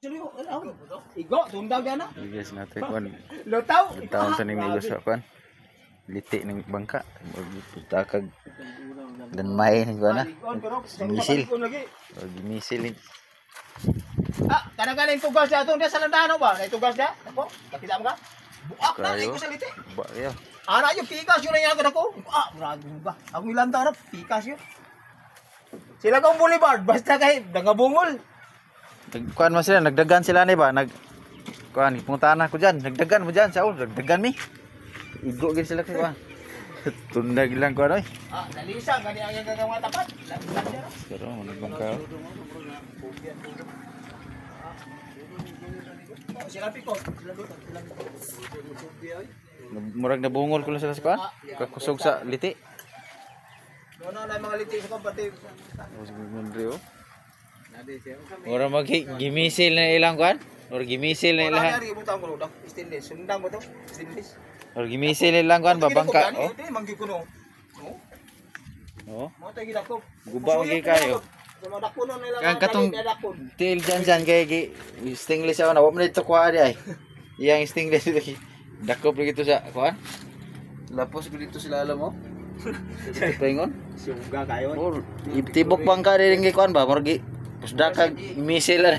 Igo, tundaw gana. Guys natin kuan. Lutaw. Taon sa ning negos kuan. Liti ng bangka. Putakag dan may ning kuan na. Misil. O gimisil ni. Kadang-kadang tugas dia dia sa landano ba? Nay tugas dia. Ako, nakita mo ka? Buak na Kayo. ko sa liti. Ba ya. Ana yung pikas yun ang ako. Murag ba? Ako ilanda na pikas yun. Sila kong boulevard basta kay nagabungol. Kuan mo sila, nagdagan sila ni ba? Kuan, puntahan ako diyan. Nagdagan mo diyan sa nagdagan mi. Igo gid sila kay kuan. Tundag lang kuan oy. Dalisa gani ang gagawa tapat. Pero nagbangka. Sila pikot. Murag nabungol ko lang sila sa kuan. Kakusog sa liti. Doon na mga liti sa kapatid. Mundri oh. Ora gimisil na ilang kuan? Or gimisil na ilang. Ari mo tawag ko stainless. Sundang mo to, stainless. Or gimisil na ilang kuan babangka oh. Ito manggi ko no. Oh. Mo tay gidako. Guba gi kayo. Sumadako no nila. Kan katong til dyan kay stainless ako na wa man dito kuha di ay. Iyang stainless lagi. Dakop lagi to sa kuan. Lapos ko dito sila alam mo. Pengon. Suga kayo. Or tibok bangka rin kay kuan ba murag pusda kag misil na.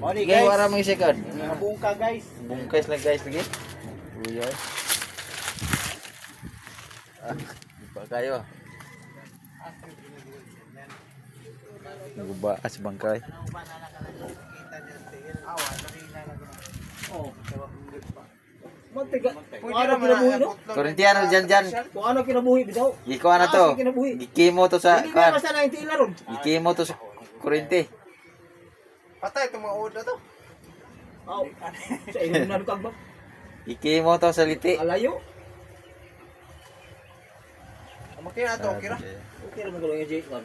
Oni Guys, guys. wala mang second. Bungka guys. Bungkes lang guys lagi. Uyoy. Ba kayo. Naguba as bangkay. Oh. Mantiga. Ano kinabuhi no? Korintiano dyan. Kung ano kinabuhi bitaw? Ikaw na to. Gikimo to sa Hindi ba basta na yung tila ron? Gikimo to sa Korinti. Patay itong mga oda to. Aw. Sa inunan kag ba? Gikimo to sa liti. Alayo. Makina to, kira. Okay naman ko lang yung J1.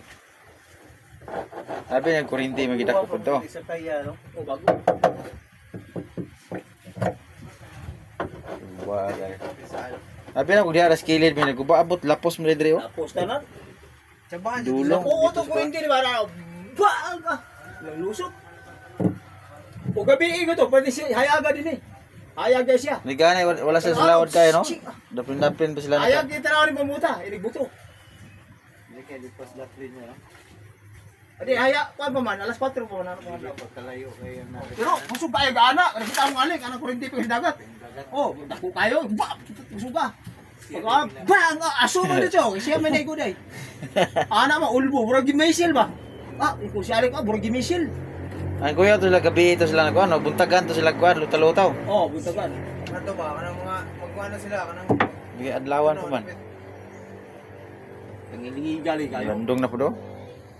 Sabi ng Korinti magida ko punto. Isa tayo no. O bago. Wa guys. Sabi na ko diha ras kilid mi naguba abot lapos mo diri oh. Tapos na. Sabahan Dulong. Oo to ko hindi ba na. Ba. Lusot. O gabi ko to, pwede siya hayaga din eh. Hayaga siya. Nigana wala sa sulawod kay no. Dapin pa sila Hayag na. kita na rin pamuta, iligbuto. Hindi kaya lipas latrin niya, no? Adi haya, kuan pa man, alas 4 pa man ako. Pagkalayo kayo na. Pero busog pa yung ana, nakita mo alik, anang kurinti ko sa dagat. Oh, dako kayo, ba, busog ka. Bang, aso man dito, siya man ko day. Ana ma ulbo, burag misil ba? Iko siya alik, burag misil. Ang kuya to sila gabi ito sila nagkuan no, buntagan to sila kuan lutaw-lutaw. Oh, buntagan. Ano ba? Kanang mga magkuha na sila, kanang Gi adlawan pa man. Nangilingi gali kayo. Landong na po do.